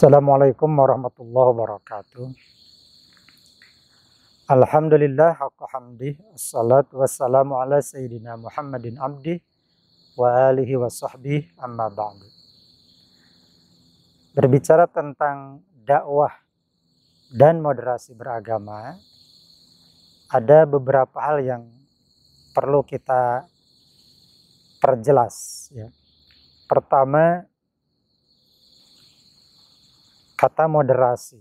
Assalamualaikum warahmatullahi wabarakatuh. Alhamdulillah haqqa hamdih. Assalatu wassalamu ala sayyidina Muhammadin abdih wa alihi wa sahbih amma ba'du. Berbicara tentang dakwah dan moderasi beragama, ada beberapa hal yang perlu kita perjelas, ya. Pertama, kata moderasi.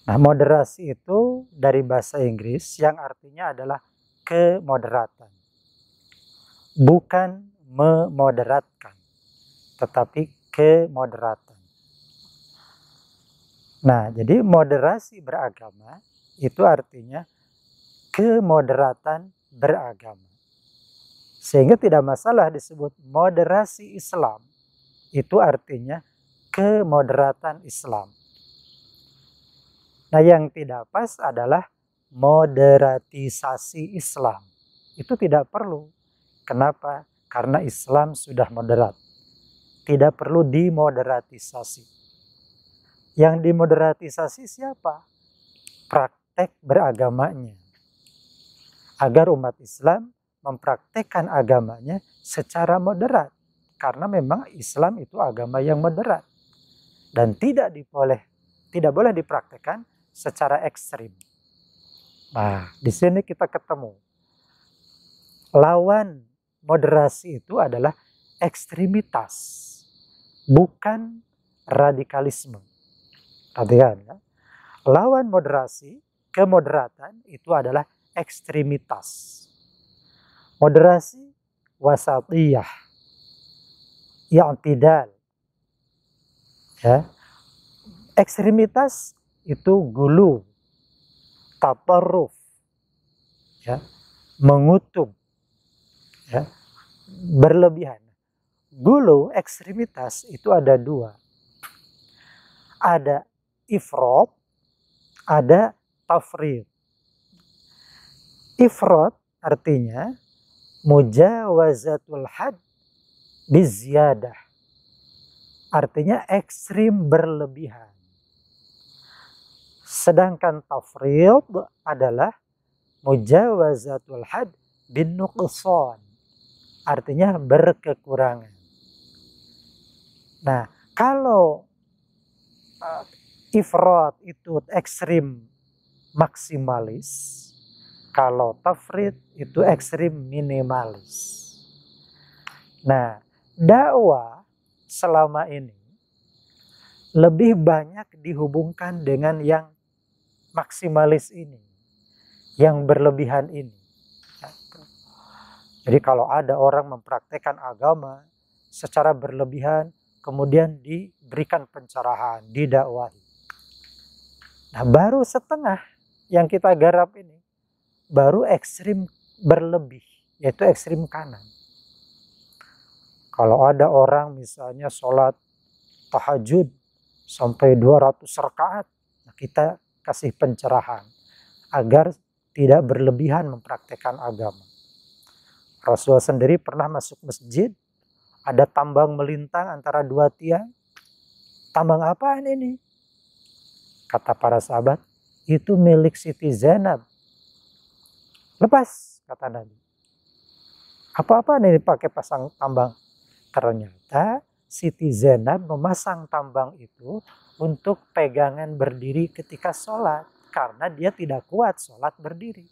Nah, moderasi itu dari bahasa Inggris yang artinya adalah kemoderatan. Bukan memoderatkan, tetapi kemoderatan. Nah, jadi moderasi beragama itu artinya kemoderatan beragama. Sehingga tidak masalah disebut moderasi Islam. Itu artinya kemoderatan Islam. Nah, yang tidak pas adalah moderatisasi Islam. Itu tidak perlu. Kenapa? Karena Islam sudah moderat. Tidak perlu dimoderatisasi. Yang dimoderatisasi siapa? Praktek beragamanya. Agar umat Islam mempraktekkan agamanya secara moderat. Karena memang Islam itu agama yang moderat. Dan tidak boleh dipraktekkan secara ekstrim. Nah, di sini kita ketemu. Lawan moderasi itu adalah ekstremitas, bukan radikalisme. Perhatikan ya. Lawan moderasi, kemoderatan itu adalah ekstremitas. Moderasi wasatiyah, i'tidal. Ya. Ekstremitas itu gulu, tatarruf, ya, mengutuk, ya, berlebihan. Gulu, ekstremitas itu ada dua. Ada ifrat, ada tafrid. Ifrat artinya mujawazatul had biziyadah. Artinya ekstrim berlebihan. Sedangkan tafrid adalah mujawazatul had bin nuqsan. Artinya berkekurangan. Nah, kalau ifrat itu ekstrim maksimalis, kalau tafrid itu ekstrim minimalis. Nah, dakwah selama ini lebih banyak dihubungkan dengan yang maksimalis ini, yang berlebihan ini. Jadi kalau ada orang mempraktekkan agama secara berlebihan, kemudian diberikan pencerahan, didakwahi. Nah, baru setengah yang kita garap ini, baru ekstrim berlebih, yaitu ekstrim kanan. Kalau ada orang misalnya sholat tahajud sampai 200 rakaat, nah kita kasih pencerahan agar tidak berlebihan mempraktekkan agama. Rasulullah sendiri pernah masuk masjid, ada tambang melintang antara dua tiang. Tambang apaan ini? Kata para sahabat, itu milik Siti Zainab. Lepas, kata Nabi. Apa-apaan ini pakai pasang tambang? Ternyata Siti Zainab memasang tambang itu untuk pegangan berdiri ketika sholat. Karena dia tidak kuat sholat berdiri.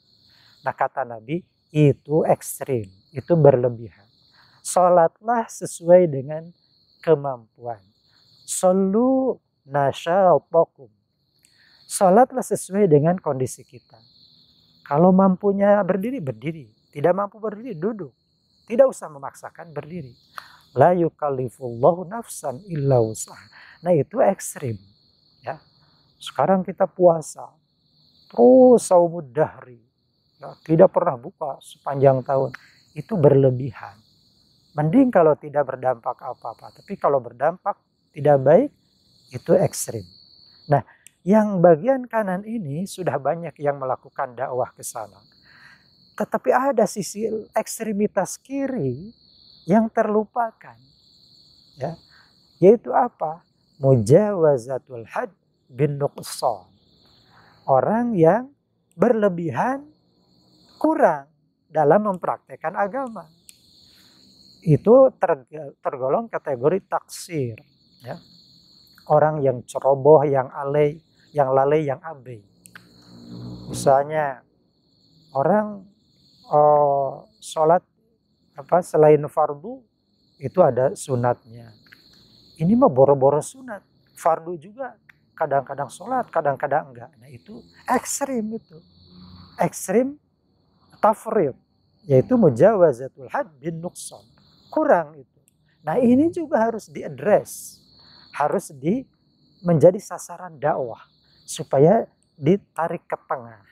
Nah, kata Nabi, itu ekstrim, itu berlebihan. Sholatlah sesuai dengan kemampuan. Shollu nasya'atakum. Sholatlah sesuai dengan kondisi kita. Kalau mampunya berdiri, berdiri. Tidak mampu berdiri, duduk. Tidak usah memaksakan berdiri. La yukallifullahu nafsan illa wus'aha. Nah, itu ekstrim. Ya. Sekarang kita puasa. Terus saumud dahri. Ya, tidak pernah buka sepanjang tahun. Itu berlebihan. Mending kalau tidak berdampak apa-apa. Tapi kalau berdampak tidak baik, itu ekstrim. Nah, yang bagian kanan ini sudah banyak yang melakukan dakwah ke sana. Tetapi ada sisi ekstremitas kiri yang terlupakan. Ya, yaitu apa? mujawazatul had bin nuqsan. Orang yang berlebihan, kurang dalam mempraktekkan agama. Itu tergolong kategori taksir. Ya. Orang yang ceroboh, yang lalai, yang abai. Misalnya orang sholat selain fardu itu ada sunatnya. Ini mah boro-boro sunat. Fardu juga kadang-kadang sholat, kadang-kadang enggak. Nah itu ekstrim itu. Ekstrim tafrid. Yaitu mujawazatul had bin nuqsan. Kurang itu. Nah ini juga harus diadres. Harus menjadi sasaran dakwah. Supaya ditarik ke tengah.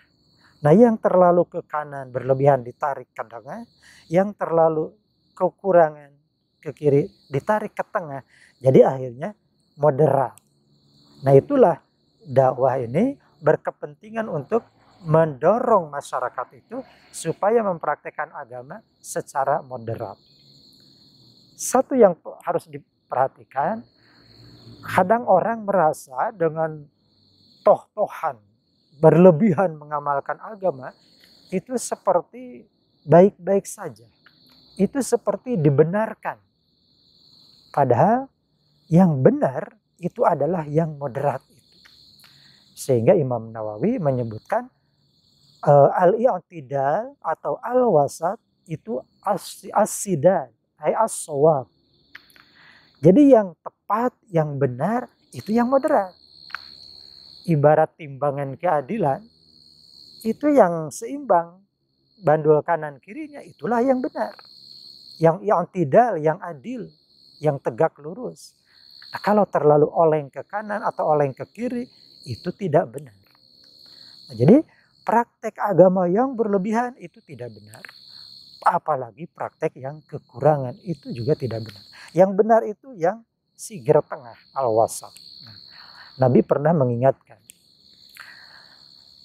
Nah yang terlalu ke kanan berlebihan ditarik ke tengah. Yang terlalu kekurangan ke kiri ditarik ke tengah. Jadi akhirnya moderat. Nah itulah dakwah ini berkepentingan untuk mendorong masyarakat itu supaya mempraktekkan agama secara moderat. Satu yang harus diperhatikan, kadang orang merasa dengan toh-tohan, berlebihan mengamalkan agama, itu seperti baik-baik saja. Itu seperti dibenarkan. Padahal yang benar itu adalah yang moderat itu. Sehingga Imam Nawawi menyebutkan al-i'tidal atau al-wasat itu as-sidad, as-shawab. Jadi yang tepat, yang benar itu yang moderat. Ibarat timbangan keadilan itu yang seimbang, bandul kanan kirinya itulah yang benar. Yang i'tidal, yang adil, yang tegak lurus. Nah, kalau terlalu oleng ke kanan atau oleng ke kiri, itu tidak benar. Nah, jadi praktek agama yang berlebihan itu tidak benar. Apalagi praktek yang kekurangan itu juga tidak benar. Yang benar itu yang sigar tengah, al-wasat. Nah, Nabi pernah mengingatkan,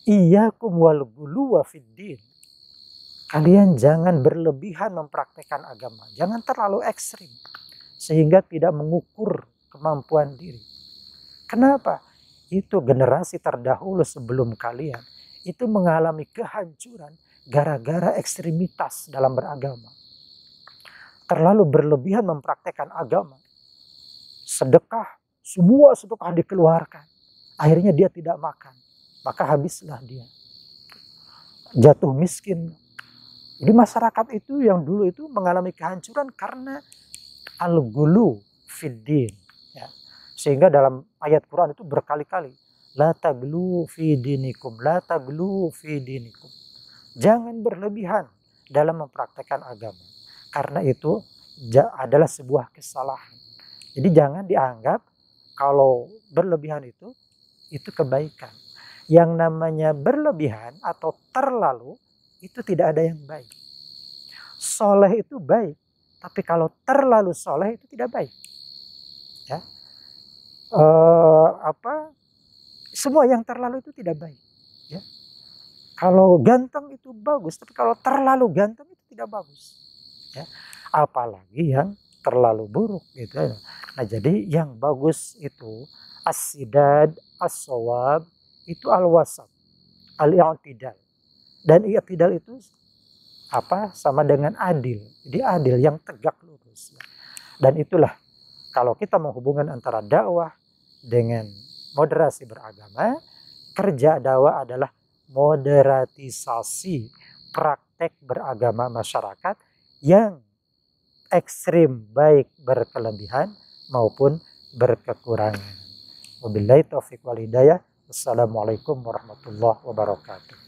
iyyakum wal ghuluwa fiddin. Kalian jangan berlebihan mempraktekkan agama. Jangan terlalu ekstrim. Sehingga tidak mengukur kemampuan diri. Kenapa? Itu generasi terdahulu sebelum kalian itu mengalami kehancuran gara-gara ekstremitas dalam beragama. Terlalu berlebihan mempraktekkan agama. Sedekah, semua sedekah dikeluarkan. Akhirnya dia tidak makan. Maka habislah dia. Jatuh miskin. Jadi masyarakat itu yang dulu itu mengalami kehancuran karena al-ghulu fiddin. Ya. Sehingga dalam ayat Quran itu berkali-kali. La taglu fi dinikum, la taglu fi dinikum. Jangan berlebihan dalam mempraktekkan agama. Karena itu adalah sebuah kesalahan. Jadi jangan dianggap kalau berlebihan itu kebaikan. Yang namanya berlebihan atau terlalu itu tidak ada yang baik. Soleh itu baik. Tapi kalau terlalu soleh itu tidak baik. Ya. Semua yang terlalu itu tidak baik. Ya. Kalau ganteng itu bagus, tapi kalau terlalu ganteng itu tidak bagus. Ya. Apalagi yang terlalu buruk gitu. Nah jadi yang bagus itu as-sidad, as-shawab, itu al-wasat, al-i'tidal. Dan i'tidal itu sama dengan adil. Jadi adil yang tegak lurus. Dan itulah kalau kita menghubungkan antara dakwah dengan moderasi beragama, kerja dakwah adalah moderatisasi praktek beragama masyarakat yang ekstrim, baik berkelebihan maupun berkekurangan. Wabillahi taufiq wal hidayah. Wassalamualaikum warahmatullahi wabarakatuh.